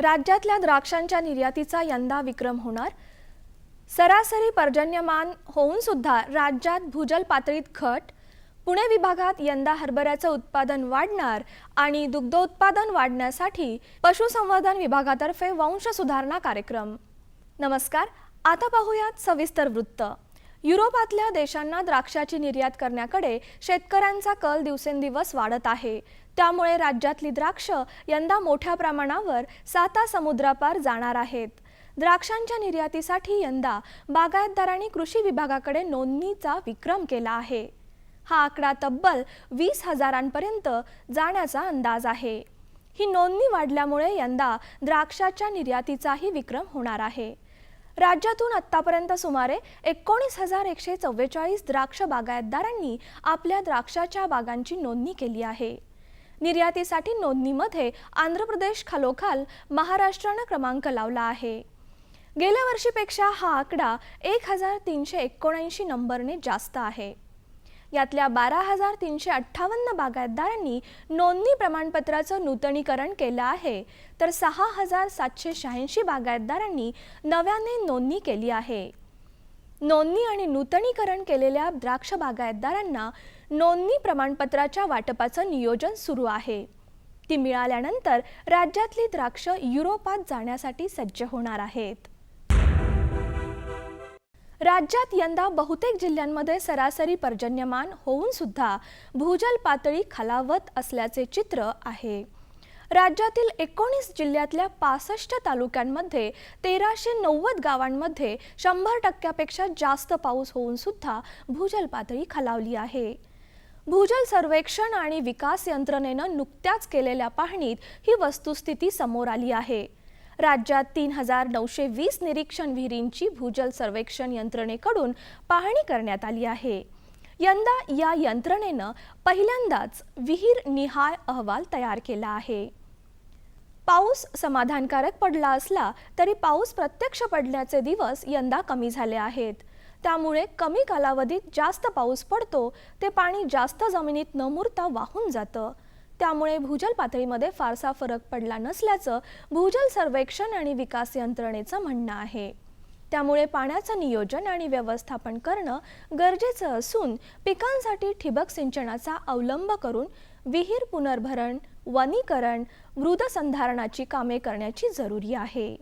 राज्यातल्या द्राक्षांच्या निर्यातीचा यंदा विक्रम होणार। सरासरी पर्जन्यमान होऊन सुद्धा राज्यात भूजल पातळीत घट। पुणे विभागात यंदा हरभऱ्याचं उत्पादन वाढणार आणि दुग्धोत्पादन वाढण्यासाठी पशुसंवर्धन विभागातर्फे वंश सुधारणा कार्यक्रम। नमस्कार, आता पाहूयात सविस्तर वृत्त। युरोपातल्या देशांना द्राक्षाची निर्यात करण्याकडे शेतकऱ्यांचा कल दिवसेंदिवस वाढत आहे। त्यामुळे राज्यातली द्राक्ष यंदा मोठ्या प्रमाणावर साता समुद्रापार जाणार आहेत। द्राक्षांच्या निर्यातीसाठी यंदा बागायतदारांनी कृषी विभागाकडे नोंदणीचा विक्रम केला आहे। हा आकडा तब्बल 20,000पर्यंत जाण्याचा अंदाज आहे। ही नोंदणी वाढल्यामुळे यंदा द्राक्षाच्या निर्यातीचाही विक्रम होणार आहे। राज्यातून आतापर्यंत सुमारे 19,144 द्राक्ष बागायतदारांनी आपल्या द्राक्षाच्या बागांची नोंदणी केली आहे। निर्यातीसाठी नोंदणीमध्ये आंध्र प्रदेश खालोखाल महाराष्ट्राने क्रमांक लावला आहे। गेल्या वर्षीपेक्षा हा आकडा 1,379 नंबरने जास्त आहे। यातल्या 12,358 बागायतदारांनी नोंदणी प्रमाणपत्राचं नूतनीकरण केलं आहे, तर 6,786 बागायतदारांनी नव्याने नोंदणी केली आहे। नोंदणी आणि नूतनीकरण केलेल्या द्राक्ष बागायतदारांना नोंदणी प्रमाणपत्राच्या वाटपाचं नियोजन सुरू आहे। ती मिळाल्यानंतर राज्यातली द्राक्ष युरोपात जाण्यासाठी सज्ज होणार आहेत। राज्यात यंदा बहुतेक जिल्ह्यांमध्ये सरासरी पर्जन्यमान होऊन सुद्धा भूजल पातळी खालावत असल्याचे चित्र आहे। राज्यातील 19 जिल्ह्यातल्या 65 तालुक्यांमध्ये 1390 गावांमध्ये 100%पेक्षा जास्त पाऊस होऊन सुद्धा भूजल पातळी खालावली आहे। भूजल सर्वेक्षण आणि विकास यंत्रणेनं नुकत्याच केलेल्या पाहणीत ही वस्तुस्थिती समोर आली आहे। राज्यात 3,920 निरीक्षण विहिरींची भूजल सर्वेक्षण यंत्रणेकडून पाहणी करण्यात आली आहे। यंदा या यंत्रणेनं पहिल्यांदाच विहीर निहाय अहवाल तयार केला आहे। पाऊस समाधानकारक पडला असला तरी पाऊस प्रत्यक्ष पडण्याचे दिवस यंदा कमी झाले आहेत। त्यामुळे कमी कालावधीत जास्त पाऊस पडतो ते पाणी जास्त जमिनीत न मुरता वाहून जातं। त्यामुळे भूजल पातळीमध्ये फारसा फरक पडला नसल्याचं भूजल सर्वेक्षण आणि विकास यंत्रणेचं म्हणणं आहे। त्यामुळे पाण्याचं नियोजन आणि व्यवस्थापन करणं गरजेचं असून पिकांसाठी ठिबक सिंचनाचा अवलंब करून विहीर पुनर्भरण, वनीकरण, मृदसंधारणाची कामे करण्याची जरुरी आहे।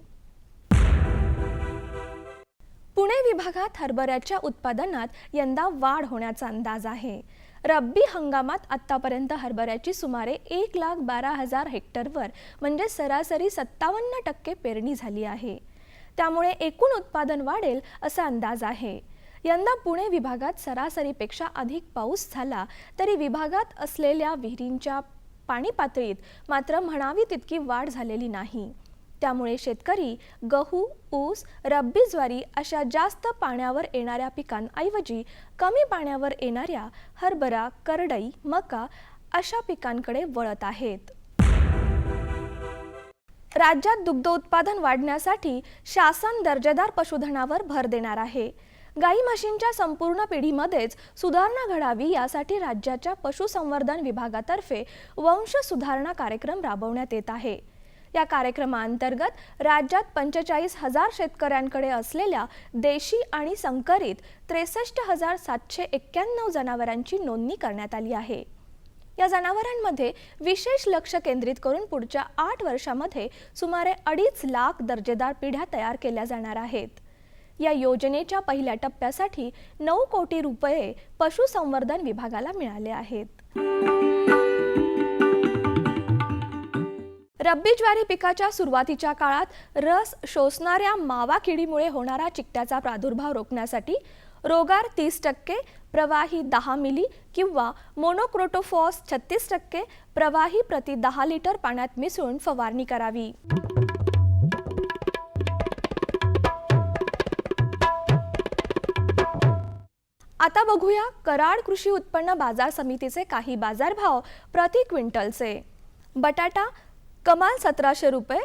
पुणे विभागात हरभऱ्याच्या उत्पादनात यंदा वाढ होण्याचा अंदाज आहे। रब्बी हंगामात आतापर्यंत हरभऱ्याची सुमारे 1,12,000 हेक्टरवर म्हणजे सरासरी 57% पेरणी झाली आहे। त्यामुळे एकूण उत्पादन वाढेल असा अंदाज आहे। यंदा पुणे विभागात सरासरीपेक्षा अधिक पाऊस झाला तरी विभागात असलेल्या विहिरींच्या पाणी पातळीत मात्र म्हणावी तितकी वाढ झालेली नाही। त्यामुळे शेतकरी गहू, ऊस, रब्बी ज्वारी अशा जास्त पाण्यावर येणाऱ्या पिकांऐवजी कमी पाण्यावर येणाऱ्या हरभरा, करडई, मका अशा पिकांकडे वळत आहेत। राज्यात दुग्ध उत्पादन वाढण्यासाठी शासन दर्जेदार पशुधनावर भर देणार आहे। गाई म्हशींच्या संपूर्ण पिढीमध्येच सुधारणा घडावी यासाठी राज्याच्या पशुसंवर्धन विभागातर्फे वंश सुधारणा कार्यक्रम राबवण्यात येत आहे। या कार्यक्रमाअंतर्गत राज्यात 45,000 शेतकऱ्यांकडे असलेल्या देशी आणि संकरित 63,791 जनावरांची नोंदणी करण्यात आली आहे। या जनावरांमध्ये विशेष लक्ष केंद्रित करून पुढच्या 8 वर्षांमध्ये सुमारे 2.5 लाख दर्जेदार पिढ्या तयार केल्या जाणार आहेत। या योजनेच्या पहिल्या टप्प्यासाठी 9 कोटी रुपये पशुसंवर्धन विभागाला मिळाले आहेत। रब्बी ज्वारी पिकाच्या सुरुवातीच्या काळात रस शोषणाऱ्या मावा किडीमुळे होणारा चिकट्याचा प्रादुर्भाव रोखण्यासाठी रोगार 30%, प्रवाही 10 मिली किंवा मोनोक्रोटोफॉस 36% प्रवाही प्रति 10 लिटर पाण्यात मिसळून फवारणी करावी। आता बघूया कराड कृषी उत्पन्न बाजार समितीचे काही बाजारभाव प्रति क्विंटलचे। बटाटा कमाल 1700 रुपये,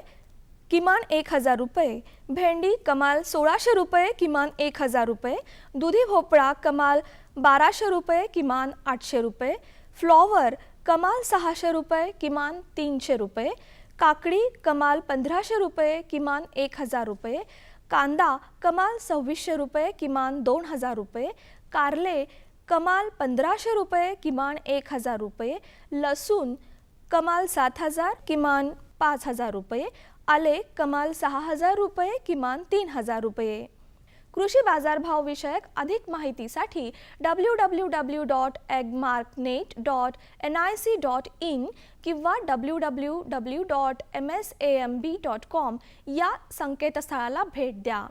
किमान 1,000 रुपये, भेंडी कमाल 1600 रुपये, किमान 1,000 रुपये, दुधी भोपळा कमाल 1200 रुपये, किमान 800 रुपये, फ्लॉवर कमाल 600 रुपये, किमान 300 रुपये, काकडी कमाल 1500 रुपये किमान 1000 रुपये, कांदा कमाल 2600 रुपये किमान 2000 रुपये, कारले कमाल 1500 रुपये किमान 1000 रुपये, लसूण कमाल 7000 किमान 5000 रुपये, आले कमाल 6000 रुपये किमान 3000 रुपये. कृषी बाजारभाव विषयक अधिक माहितीसाठी www.agmarknet.nic.in किंवा www.msamb.com या संकेतस्थळाला भेट द्या.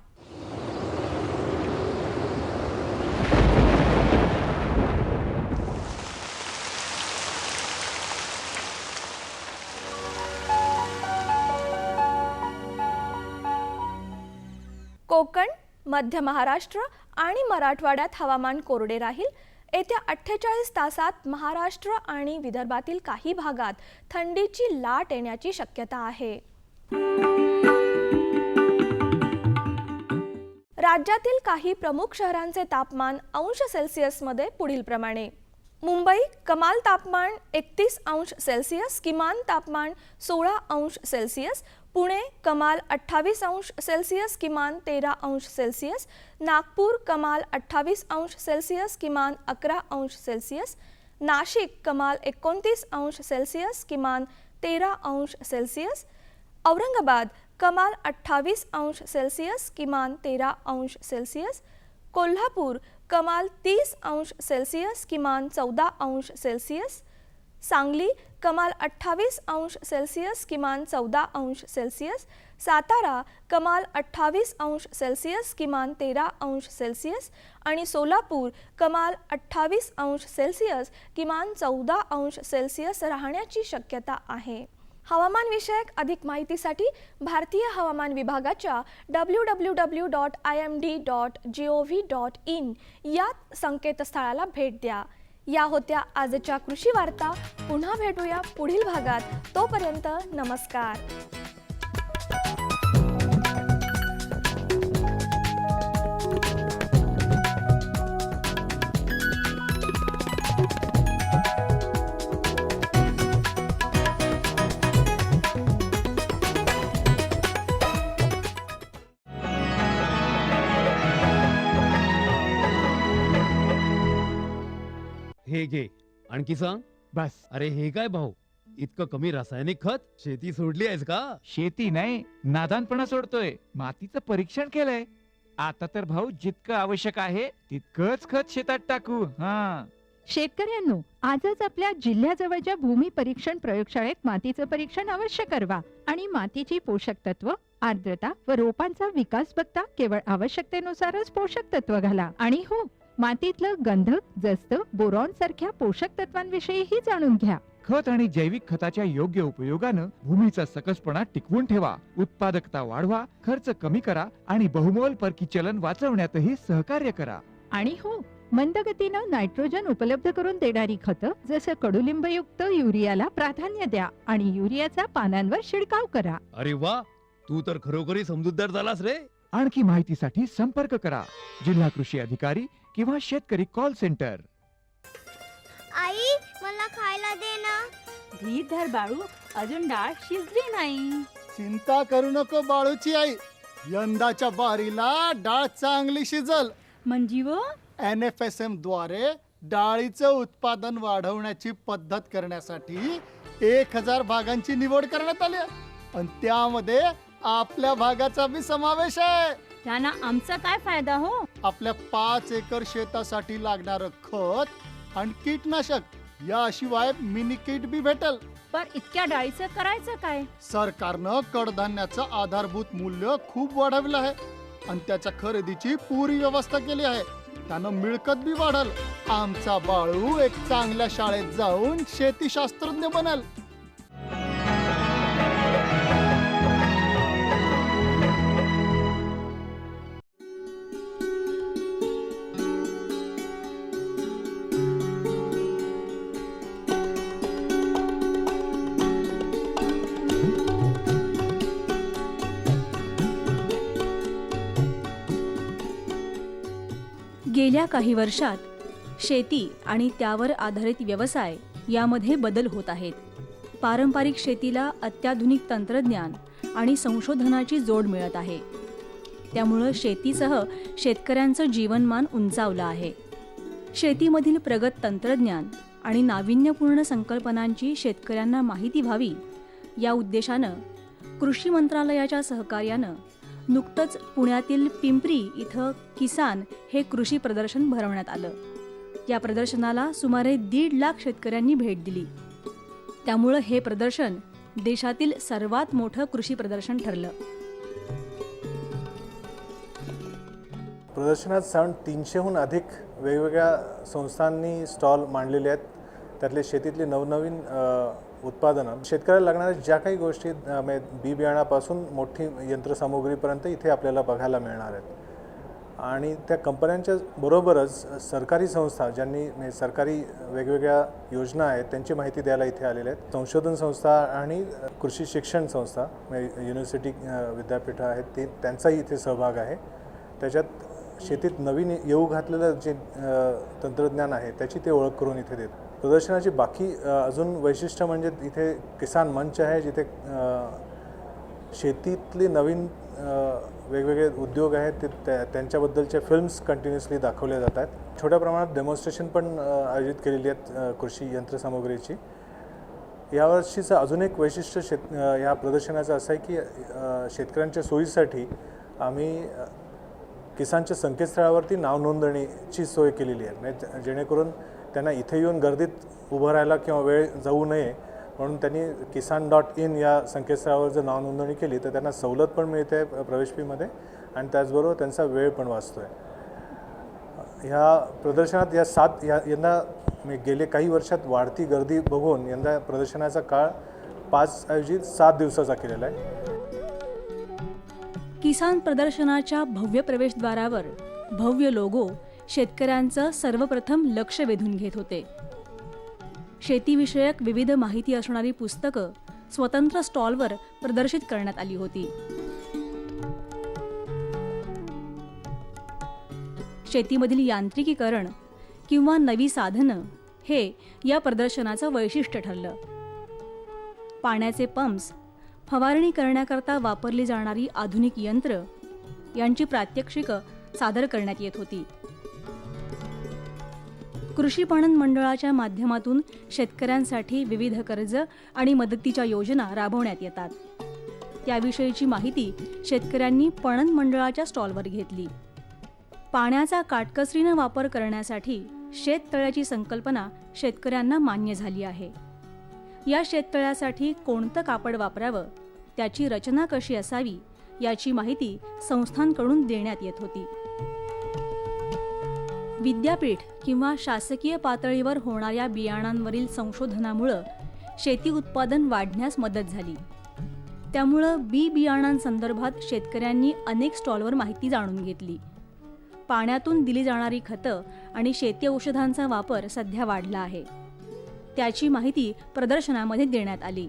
कोकण, मध्य महाराष्ट्र आणि मराठवाड्यात हवामान कोरडे राहील. येत्या 48 तासात महाराष्ट्र आणि विदर्भातील काही भागात थंडीची लाट येण्याची शक्यता आहे. राज्यातील काही प्रमुख शहरांचे तापमान अंश सेल्सिअसमध्ये पुढील प्रमाणे: मुंबई कमाल तापमान 31 अंश सेल्सिअस, किमान तापमान 16 अंश सेल्सिअस. पुणे कमाल 28 अंश सेल्सिअस, किमान 13 अंश सेल्सिअस. नागपूर कमाल 28 अंश सेल्सिअस, किमान 11 अंश सेल्सिअस. नाशिक कमाल 29 अंश सेल्सिअस, किमान 13 अंश सेल्सिअस. औरंगाबाद कमाल 28 अंश सेल्सिअस, किमान 13 अंश सेल्सिअस. कोल्हापूर कमाल 30 अंश सेल्सिअस, किमान 14 अंश सेल्सिअस. सांगली कमाल 28 अंश सेल्सिअस, किमान 14 अंश सेल्सिअस. सातारा कमाल 28 अंश सेल्सिअस, किमान 13 अंश सेल्सिअस. आणि सोलापूर कमाल 28 अंश सेल्सिअस, किमान 14 अंश सेल्सिअस राहण्याची शक्यता आहे. हवामान विषयक अधिक माहितीसाठी भारतीय हवामान विभागाच्या www.imd.gov.in या संकेतस्थळाला भेट द्या. या होत्या आजच्या कृषी वार्ता. पुन्हा भेटूया पुढील भागात. तोपर्यंत नमस्कार. हे घे, आणखी सांग. बस. अरे हे काय भाऊ, इतकं कमी रासायनिक खत? शेती सोडली आहेस का? शेती नाही, नादानपणा सोडतोय. मातीचं परीक्षण केलंय. आता तर भाऊ जितकं आवश्यक आहे तितकंच खत शेतात टाकू. हा, शेतकऱ्यांनो, आजच आपल्या जिल्ह्याजवळच्या भूमी परीक्षण प्रयोगशाळेत मातीचं परीक्षण अवश्य करवा आणि मातीची पोषक तत्व, आर्द्रता व रोपांचा विकास बघता केवळ आवश्यकतेनुसारच पोषक तत्व घाला. आणि हो, मातीतलं गंधक, जस्त, बोरॉन सारख्या पोषक तत्वांविषयीही जाणून घ्या. खत आणि जैविक खताच्या योग्य उपयोगानं भूमीचा सकसपणा टिकवून ठेवा, उत्पादकता वाढवा, खर्च कमी करा आणि बहुमोल परकी चलन वाचवण्यातही सहकार्य करा. आणि हो, मंदगतीनं नायट्रोजन उपलब्ध करून देणारी खतं जसं कडुलिंबयुक्त युरियाला प्राधान्य द्या आणि युरियाचा पानांवर शिडकाव करा. अरे वा, तू तर खरोखरी समजूतदार झालास रे. आणखी माहितीसाठी संपर्क करा जिल्हा कृषी अधिकारी किंवा शेतकरी कॉल सेंटर. आई, मला खायला दे ना. धीर धर बाळू, अजून डाळ शिजली नाही. चिंता करू नको बाळूची आई, यंदाच्या बारीला डाळ चांगली शिजल. म्हणजे व NFSM द्वारे डाळीचं उत्पादन वाढवण्याची पद्धत करण्यासाठी 1000 भागांची निवड करण्यात आली आहे. आणि त्यामध्ये आपल्या भागाचा बी समावेश आहे. त्यांना आमचा काय फायदा हो? आपल्या 5 एकर शेतासाठी लागणारं खत आणि कीटनाशक याशिवाय मिनी किट बी भेटल. पर इतक्या डाळीचं करायचं काय? सरकारनं कडधान्याचं आधारभूत मूल्य खूप वाढवलं आहे आणि त्याच्या खरेदीची पुरी व्यवस्था केली आहे. त्यानं मिळकत बी वाढल. आमचा बाळू एक चांगल्या शाळेत जाऊन शेतीशास्त्रज्ञ बनल. गेल्या काही वर्षात शेती आणि त्यावर आधारित व्यवसाय यामध्ये बदल होत आहेत. पारंपरिक शेतीला अत्याधुनिक तंत्रज्ञान आणि संशोधनाची जोड मिळत आहे. त्यामुळं शेतीसह शेतकऱ्यांचं जीवनमान उंचावलं आहे. शेतीमधील प्रगत तंत्रज्ञान आणि नाविन्यपूर्ण संकल्पनांची शेतकऱ्यांना माहिती व्हावी या उद्देशानं कृषी मंत्रालयाच्या सहकार्यानं नुकतंच पुण्यातील पिंपरी इथं किसान हे कृषी प्रदर्शन भरवण्यात आलं. या प्रदर्शनाला सुमारे 1.5 लाख शेतकऱ्यांनी भेट दिली. त्यामुळं हे प्रदर्शन देशातील सर्वात मोठं कृषी प्रदर्शन ठरलं. प्रदर्शनात 300हून अधिक वेगवेगळ्या संस्थांनी स्टॉल मांडलेले आहेत. त्यातले शेतीतली नवनवीन उत्पादनं, शेतकऱ्याला लागणाऱ्या ज्या काही गोष्टी बी बियाणापासून मोठी यंत्रसामुग्रीपर्यंत इथे आपल्याला बघायला मिळणार आहेत. आणि त्या कंपन्यांच्या बरोबरच सरकारी संस्था ज्यांनी सरकारी वेगवेगळ्या योजना आहेत त्यांची माहिती द्यायला इथे आलेल्या आहेत. संशोधन संस्था आणि कृषी शिक्षण संस्था युनिव्हर्सिटी विद्यापीठं आहेत त्यांचाही इथे सहभाग आहे. त्याच्यात शेतीत नवीन येऊ घातलेलं जे तंत्रज्ञान आहे त्याची ते ओळख करून इथे देतात. प्रदर्शनाची बाकी अजून वैशिष्ट्य म्हणजे इथे किसान मंच आहे जिथे शेतीतले नवीन वेगवेगळे उद्योग आहेत त्यांच्याबद्दलच्या फिल्म्स कंटिन्युअसली दाखवल्या जात आहेत. छोट्या प्रमाणात डेमॉन्स्ट्रेशन पण आयोजित केलेली आहेत कृषी यंत्रसामुग्रीची. यावर्षीचं अजून एक वैशिष्ट्य या प्रदर्शनाचं असं आहे की शेतकऱ्यांच्या सोयीसाठी आम्ही किसानच्या संकेतस्थळावरती नाव नोंदणीची सोय केलेली आहे. म्हणजे जेणेकरून त्यांना इथे येऊन गर्दीत उभं राहायला किंवा वेळ जाऊ नये म्हणून त्यांनी kisan.in या संकेतस्थळावर जर नाव नोंदणी केली तर त्यांना सवलत पण मिळते प्रवेश फीमध्ये आणि त्याचबरोबर त्यांचा वेळ पण वाचतो आहे. ह्या प्रदर्शनात यंदा गेले काही वर्षात वाढती गर्दी बघून यंदा प्रदर्शनाचा काळ 5 ऐवजी 7 दिवसाचा केलेला आहे. किसान प्रदर्शनाच्या भव्य प्रवेशद्वारावर भव्य लोगो शेतकऱ्यांचं सर्वप्रथम लक्ष वेधून घेत होते. शेतीविषयक विविध माहिती असणारी पुस्तकं स्वतंत्र स्टॉलवर प्रदर्शित करण्यात आली होती. शेतीमधील यांत्रिकीकरण किंवा नवी साधनं हे या प्रदर्शनाचं वैशिष्ट्य ठरलं. पाण्याचे पंप्स, फवारणी करण्याकरता वापरली जाणारी आधुनिक यंत्र यांची प्रात्यक्षिकं सादर करण्यात येत होती. कृषी पणन मंडळाच्या माध्यमातून शेतकऱ्यांसाठी विविध कर्ज आणि मदतीच्या योजना राबवण्यात येतात. त्याविषयीची माहिती शेतकऱ्यांनी पणन मंडळाच्या स्टॉलवर घेतली. पाण्याचा काटकसरीनं वापर करण्यासाठी शेततळ्याची संकल्पना शेतकऱ्यांना मान्य झाली आहे. या शेततळ्यासाठी कोणतं कापड वापरावं, त्याची रचना कशी असावी याची माहिती संस्थांकडून देण्यात येत होती. विद्यापीठ किंवा शासकीय पातळीवर होणाऱ्या बियाणांवरील संशोधनामुळं शेती उत्पादन वाढण्यास मदत झाली. त्यामुळं बी बियाणांसंदर्भात शेतकऱ्यांनी अनेक स्टॉलवर माहिती जाणून घेतली. पाण्यातून दिली जाणारी खतं आणि शेती औषधांचा वापर सध्या वाढला आहे. त्याची माहिती प्रदर्शनामध्ये देण्यात आली.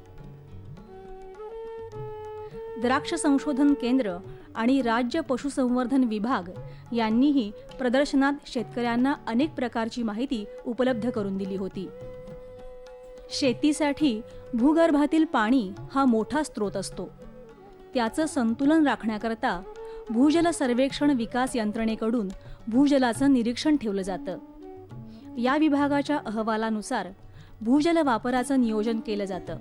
द्राक्ष संशोधन केंद्र आणि राज्य पशुसंवर्धन विभाग यांनीही प्रदर्शनात शेतकऱ्यांना अनेक प्रकारची माहिती उपलब्ध करून दिली होती. शेतीसाठी भूगर्भातील पाणी हा मोठा स्रोत असतो. त्याचं संतुलन राखण्याकरता भूजल सर्वेक्षण विकास यंत्रणेकडून भूजलाचं निरीक्षण ठेवलं जातं. या विभागाच्या अहवालानुसार भूजल वापराचं नियोजन केलं जातं.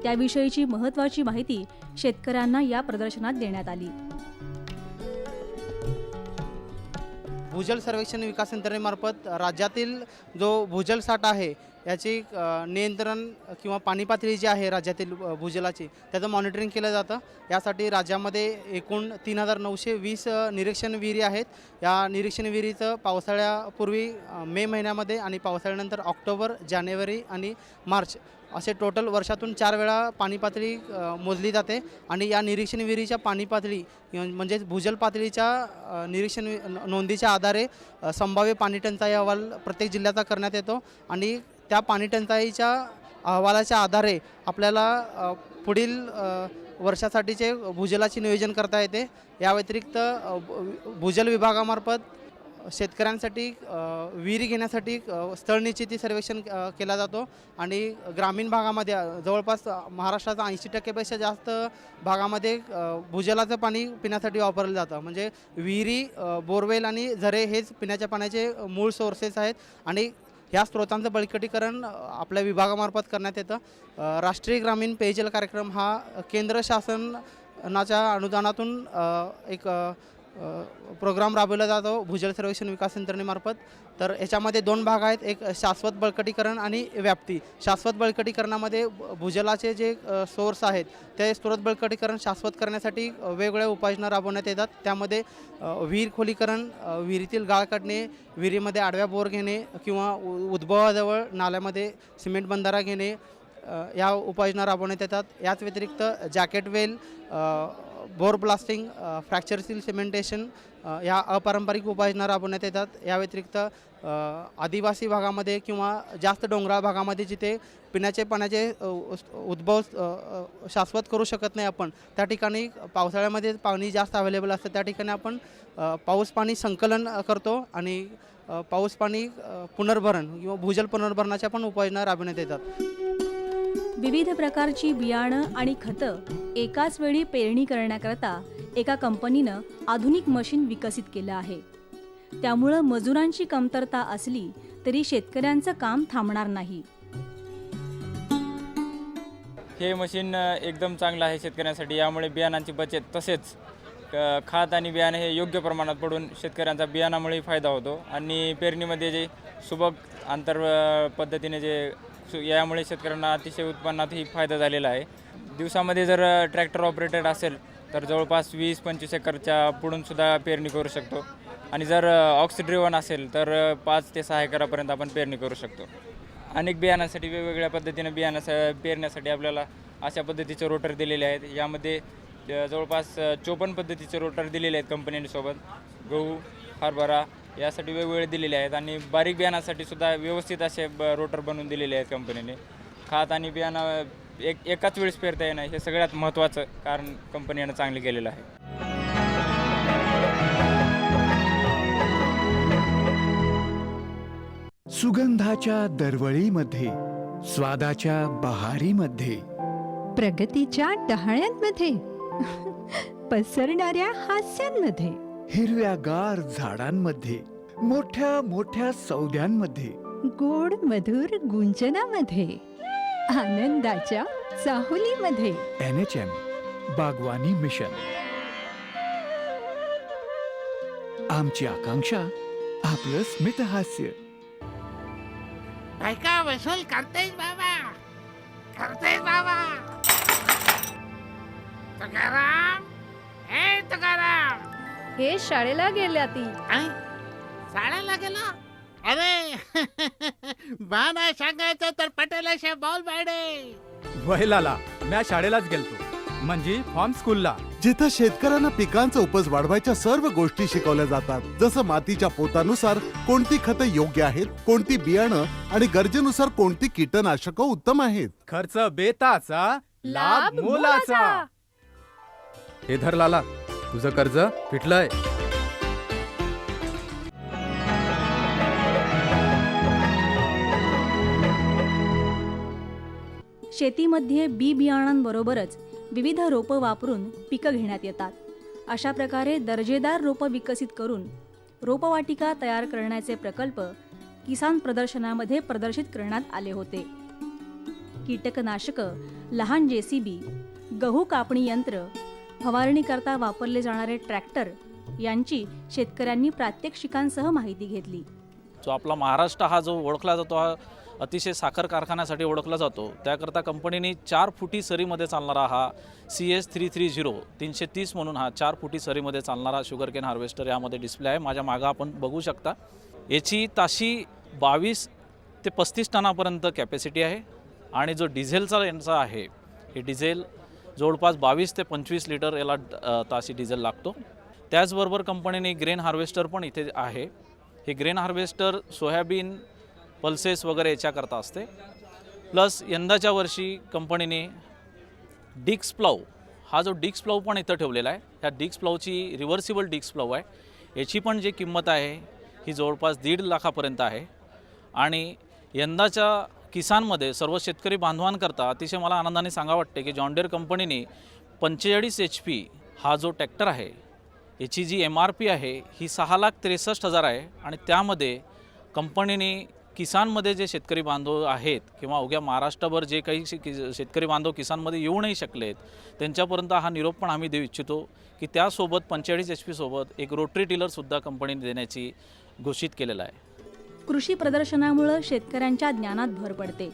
त्याविषयीची महत्त्वाची माहिती शेतकऱ्यांना या प्रदर्शनात देण्यात आली. भूजल सर्वेक्षण विकास यंत्रणेमार्फत राज्यातील जो भूजल साठा आहे याची नियंत्रण किंवा पाणी पातळी जी आहे राज्यातील भूजलाची त्याचं मॉनिटरिंग केलं जातं. यासाठी राज्यामध्ये एकूण 3920 निरीक्षण विहिरी आहेत. या निरीक्षण विहिरीचं पावसाळ्यापूर्वी मे महिन्यामध्ये आणि पावसाळ्यानंतर ऑक्टोबर, जानेवारी आणि मार्च असे टोटल वर्षातून 4 वेळा पाणी पातळी मोजली जाते. आणि या निरीक्षण विहिरीच्या पाणी पातळी म्हणजेच भूजल पातळीच्या निरीक्षण नोंदीच्या आधारे संभाव्य पाणी टंचाई अहवाल प्रत्येक जिल्ह्याचा करण्यात येतो. आणि त्या पाणी टंचाईच्या अहवालाच्या आधारे आपल्याला पुढील वर्षासाठीचे भूजलाचे नियोजन करता येते. या व्यतिरिक्त भूजल विभागामार्फत शेतकऱ्यांसाठी विहिरी घेण्यासाठी स्थळ निश्चिती सर्वेक्षण केला जातो आणि ग्रामीण भागामध्ये जवळपास महाराष्ट्राचा 80% जास्त भागामध्ये भूजलाचं पाणी पिण्यासाठी वापरलं जातं. म्हणजे विहिरी, बोरवेल आणि झरे हेच पिण्याच्या पाण्याचे मूळ सोर्सेस आहेत आणि ह्या स्रोतांचं बळकटीकरण आपल्या विभागामार्फत करण्यात येतं. राष्ट्रीय ग्रामीण पेयजल कार्यक्रम हा केंद्र शासनाच्या अनुदानातून एक प्रोग्राम राबवला जातो भूजल सर्वेक्षण विकास यंत्रणेमार्फत. तर याच्यामध्ये 2 भाग आहेत, एक शाश्वत बळकटीकरण आणि व्याप्ती. शाश्वत बळकटीकरणामध्ये भूजलाचे जे सोर्स आहेत ते स्रोत बळकटीकरण शाश्वत करण्यासाठी वेगवेगळ्या उपाययोजना राबवण्यात येतात. त्यामध्ये विहीर खोलीकरण, विहिरीतील गाळ काढणे, विहिरीमध्ये आडव्या बोर घेणे किंवा उद्भवाजवळ नाल्यामध्ये सिमेंट बंधारा घेणे या उपाययोजना राबवण्यात येतात. याच व्यतिरिक्त jacket well, bore blasting, fracture seal cementation या अपारंपरिक उपाययोजना राबवण्यात येतात. या व्यतिरिक्त आदिवासी भागामध्ये किंवा जास्त डोंगराळ भागामध्ये जिथे पिण्याचे पाण्याचे उद्भव शाश्वत करू शकत नाही आपण, त्या ठिकाणी पावसाळ्यामध्ये पाणी जास्त अवेलेबल असतं, त्या ठिकाणी आपण पाऊस पाणी संकलन करतो आणि पाऊस पाणी पुनर्भरण किंवा भूजल पुनर्भरणाच्या पण उपाययोजना राबवण्यात येतात. विविध प्रकारची बियाणं आणि खतं एकाच वेळी पेरणी करण्याकरता एका कंपनीनं आधुनिक मशीन विकसित केलं आहे. त्यामुळं मजुरांची कमतरता असली तरी शेतकऱ्यांचं काम थांबणार नाही. हे मशीन एकदम चांगलं आहे शेतकऱ्यांसाठी. यामुळे बियाणांची बचत तसेच खत आणि बियाणे हे योग्य प्रमाणात पडून शेतकऱ्यांचा बियाणामुळे फायदा होतो आणि पेरणीमध्ये जे सुबक आंतर पद्धतीने यामुळे शेतकऱ्यांना अतिशय उत्पन्नातही फायदा झालेला आहे. दिवसामध्ये जर ट्रॅक्टर ऑपरेटेड असेल तर जवळपास 20-25 एकरच्या पुढूनसुद्धा पेरणी करू शकतो आणि जर ऑक्स ड्रिव्हन असेल तर 5 ते 6 एकरापर्यंत आपण पेरणी करू शकतो. अनेक बियाणांसाठी वेगवेगळ्या पद्धतीने पेरण्यासाठी आपल्याला अशा पद्धतीचे रोटर दिलेले आहेत. यामध्ये जवळपास 54 पद्धतीचे रोटर दिलेले आहेत कंपनीने सोबत. गहू, हरभरा यासाठी वेगवेगळे दिलेले आहेत आणि बारीक बियाणासाठी सुद्धा व्यवस्थित असे रोटर बनवून दिलेले आहेत कंपनीने. खत आणि बियाणं एकाच वेळेस पेरता येणं हे सगळ्यात महत्त्वाचं कारण कंपनीनं चांगलं केलेलं आहे. सुगंधाच्या दरवळीमध्ये, स्वादाच्या बहारीमध्ये, प्रगतीच्या डहाळ्यांमध्ये, पसरणाऱ्या हास्यांमध्ये, हिरव्यागार झाडांमध्ये, मोठ्या मोठ्या सौद्यांमध्ये, गोड मधुर गुंजनामध्ये, आनंदाच्या चाहुलीमध्ये. NHM बागवानी मिशन. आमची आकांक्षा आपलं स्मितहास्य. ऐका वसूल करतेस बाबा, करतेस बाबा. तुकाराम, हे तुकाराम. हे शाळेला गेल्या ती. शाळेला गेला? अरे बा नाही सांगायचं तर पटेलाशे बॉल बाडे. वहिलाला म्या शाळेलाच गेलतो, म्हणजे फार्म स्कूलला, जिथं शेतकऱ्यांना पिकांचा उपज वाढवायच्या सर्व गोष्टी शिकवल्या जातात. जसं मातीच्या पोतानुसार कोणती खतं योग्य आहेत, कोणती बियाणं आणि गरजेनुसार कोणती कीटकनाशकं उत्तम आहेत. खर्च बेताचा, लाभ मोलाचा. हे धर लाला, तुझं कर्ज फिटलंय. शेतीमध्ये बी बियाणांबरोबरच विविध रोपं वापरून पिकं घेण्यात येतात. अशा प्रकारे दर्जेदार रोपं विकसित करून रोपवाटिका तयार करण्याचे प्रकल्प किसान प्रदर्शनामध्ये प्रदर्शित करण्यात आले होते. कीटकनाशकं, लहान JCB, गहू कापणी यंत्र, फवारणीकरता वापरले जाणारे ट्रॅक्टर यांची शेतकऱ्यांनी प्रात्यक्षिकांसह माहिती घेतली. जो आपला महाराष्ट्र हा जो ओळखला जातो हा अतिशय साखर कारखान्यासाठी ओळखला जातो. त्याकरता कंपनीने 4 फुटी सरीमध्ये चालणारा हा CS330 330 म्हणून हा 4 फुटी सरीमध्ये चालणारा शुगर केन हार्वेस्टर यामध्ये डिस्प्ले आहे. माझ्या मागं आपण बघू शकता. याची ताशी 22 ते 35 टनापर्यंत कॅपॅसिटी आहे आणि जो डिझेलचा यांचा आहे हे डिझेल जवळपास 22 ते 25 लिटर याला ताशी डिझेल लागतो. त्याचबरोबर कंपनीने ग्रेन हार्वेस्टर पण इथे आहे. हे ग्रेन हार्वेस्टर सोयाबीन, पल्सेस वगैरे याच्याकरता असते. प्लस यंदाच्या वर्षी कंपनीने डिक्स प्लाऊ हा जो डिक्स प्लाऊ पण इथं ठेवलेला आहे. ह्या डिक्स प्लाऊची रिव्हर्सिबल डिक्स प्लाऊ आहे. याची पण जी किंमत आहे ही जवळपास 1.5 लाखापर्यंत आहे. आणि यंदाच्या किसानमध्ये सर्व शेतकरी बांधवांकरता अतिशय मला आनंदाने सांगा वाटते की जॉन डियर कंपनीने 45 HP हा जो ट्रॅक्टर आहे याची जी MRP आहे ही 6,63,000 आहे. आणि त्यामध्ये कंपनीने किसानमध्ये जे शेतकरी बांधव आहेत किंवा अवघ्या महाराष्ट्रभर जे काही शेतकरी बांधव किसानमध्ये येऊ नाही शकलेत त्यांच्यापर्यंत हा निरोप पण आम्ही देऊ इच्छितो की त्यासोबत 45 HP सोबत एक रोटरी टिलरसुद्धा कंपनीने देण्याची घोषित केलेलं आहे. कृषी प्रदर्शनामुळं शेतकऱ्यांच्या ज्ञानात भर पडते.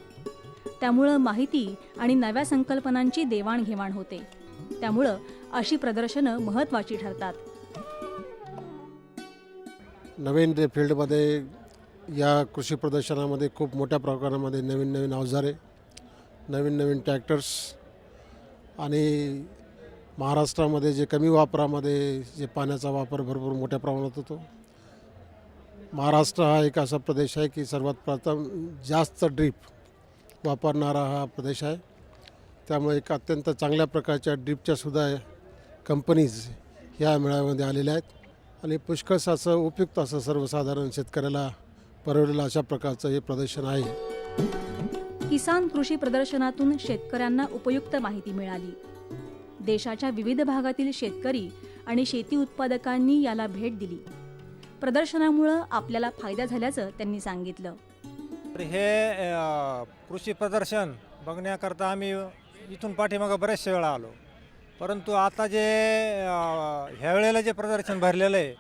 त्यामुळं माहिती आणि नव्या संकल्पनांची देवाणघेवाण होते. त्यामुळं अशी प्रदर्शनं महत्त्वाची ठरतात. नवीन फील्डमध्ये या कृषी प्रदर्शनामध्ये खूप मोठ्या प्रमाणामध्ये नवीन नवीन अवजारे, नवीन नवीन ट्रॅक्टर्स आणि महाराष्ट्रामध्ये जे कमी वापरामध्ये जे पाण्याचा वापर भरपूर मोठ्या प्रमाणात होतो. महाराष्ट्र हा एक असा प्रदेश आहे की सर्वात प्रथम जास्त ड्रीप वापरणारा हा प्रदेश आहे. त्यामुळे एक अत्यंत चांगल्या प्रकारच्या ड्रीपच्यासुद्धा कंपनीज ह्या मेळाव्यामध्ये आलेल्या आहेत आणि पुष्कळ असं उपयुक्त असं सर्वसाधारण शेतकऱ्याला परवडेलं अशा प्रकारचं हे प्रदर्शन आहे. किसान कृषी प्रदर्शनातून शेतकऱ्यांना उपयुक्त माहिती मिळाली. देशाच्या विविध भागातील शेतकरी आणि शेती उत्पादकांनी याला भेट दिली. प्रदर्शनामुळं आपल्याला फायदा झाल्याचं त्यांनी सांगितलं. हे कृषी प्रदर्शन बघण्याकरता आम्ही इथून पाठीमागं बरेचशे वेळा आलो, परंतु आता जे ह्या वेळेला जे प्रदर्शन भरलेलं आहे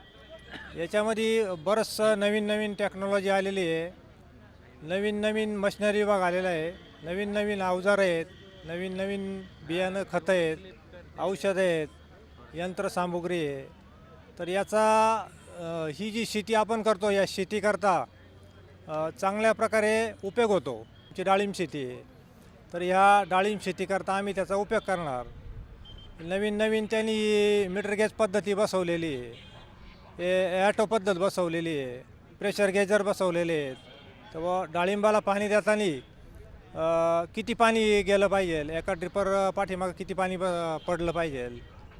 याच्यामध्ये बरंचसं नवीन नवीन टेक्नॉलॉजी आलेली आहे. नवीन नवीन मशिनरी विभाग आलेला आहे, नवीन नवीन अवजार आहेत, नवीन नवीन बियाणं खतं आहेत, औषधं आहेत, यंत्रसामुग्री आहे. तर याचा ही जी शेती आपण करतो या शेतीकरता चांगल्या प्रकारे उपयोग होतो. आमची डाळिंब शेती आहे, तर ह्या डाळिंब शेतीकरता आम्ही त्याचा उपयोग करणार. नवीन नवीन त्यांनी मीटर गेज पद्धती बसवलेली आहे, ॲटो पद्धत बसवलेली आहे, प्रेशर गेजर बसवलेले आहेत. तर डाळिंबाला पाणी देताना किती पाणी गेलं पाहिजे, एका ड्रिपर पाठीमागं किती पाणी पडलं पाहिजे,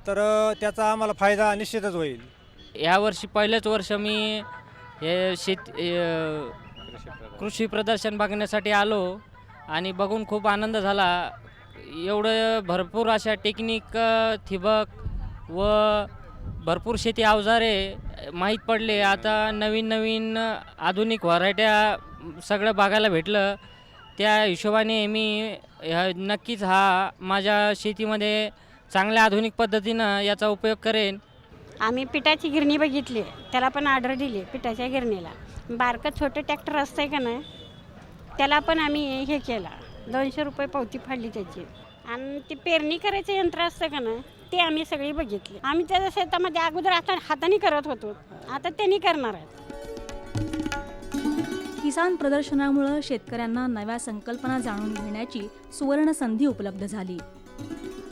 तर त्याचा आम्हाला फायदा निश्चितच होईल. यावर्षी पहिलंच वर्ष मी हे कृषी प्रदर्शन बघण्यासाठी आलो आणि बघून खूप आनंद झाला. एवढं भरपूर अशा टेक्निक, ठिबक व भरपूर शेती अवजारे माहीत पडले. आता नवीन नवीन आधुनिक व्हरायट्या सगळं बघायला भेटलं. त्या हिशोबाने मी नक्कीच हा माझ्या शेतीमध्ये चांगल्या आधुनिक पद्धतीनं याचा उपयोग करेन. आम्ही पिठाची गिरणी बघितली, त्याला पण ऑर्डर दिली पिठाच्या गिरणीला. बारकं छोटं ट्रॅक्टर असतंय का नाही त्याला पण आम्ही हे केला, 200 रुपये पावती फाडली त्याची. आणि ती पेरणी करायचं यंत्र असतं का नाही ते आम्ही सगळी बघितली. आम्ही त्याच्या शेतामध्ये अगोदर आता हाताने करत होतो, आता त्यांनी करणार आहेत. किसान प्रदर्शनामुळं शेतकऱ्यांना नव्या संकल्पना जाणून घेण्याची सुवर्ण संधी उपलब्ध झाली.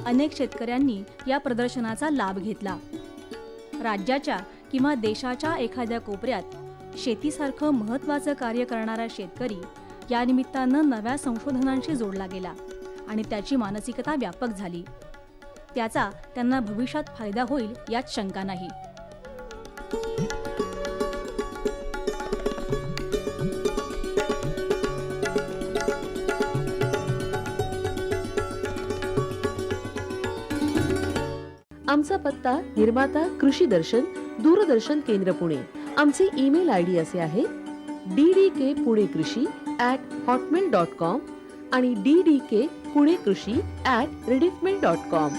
अनेक शेतकऱ्यांनी या प्रदर्शनाचा लाभ घेतला. राज्याच्या किंवा देशाच्या एखाद्या कोपऱ्यात शेतीसारखं महत्त्वाचं कार्य करणारा शेतकरी या निमित्तानं नव्या संशोधनांशी जोडला गेला आणि त्याची मानसिकता व्यापक झाली. त्याचा त्यांना भविष्यात फायदा होईल यात शंका नाही. आमचा पत्ता निर्माता कृषी दर्शन, दूरदर्शन केंद्र पुणे. आमचे ईमेल ID असे आहे ddkpunekrishi@hotmail.com आणि ddkpunekrishi@rediffmail.com.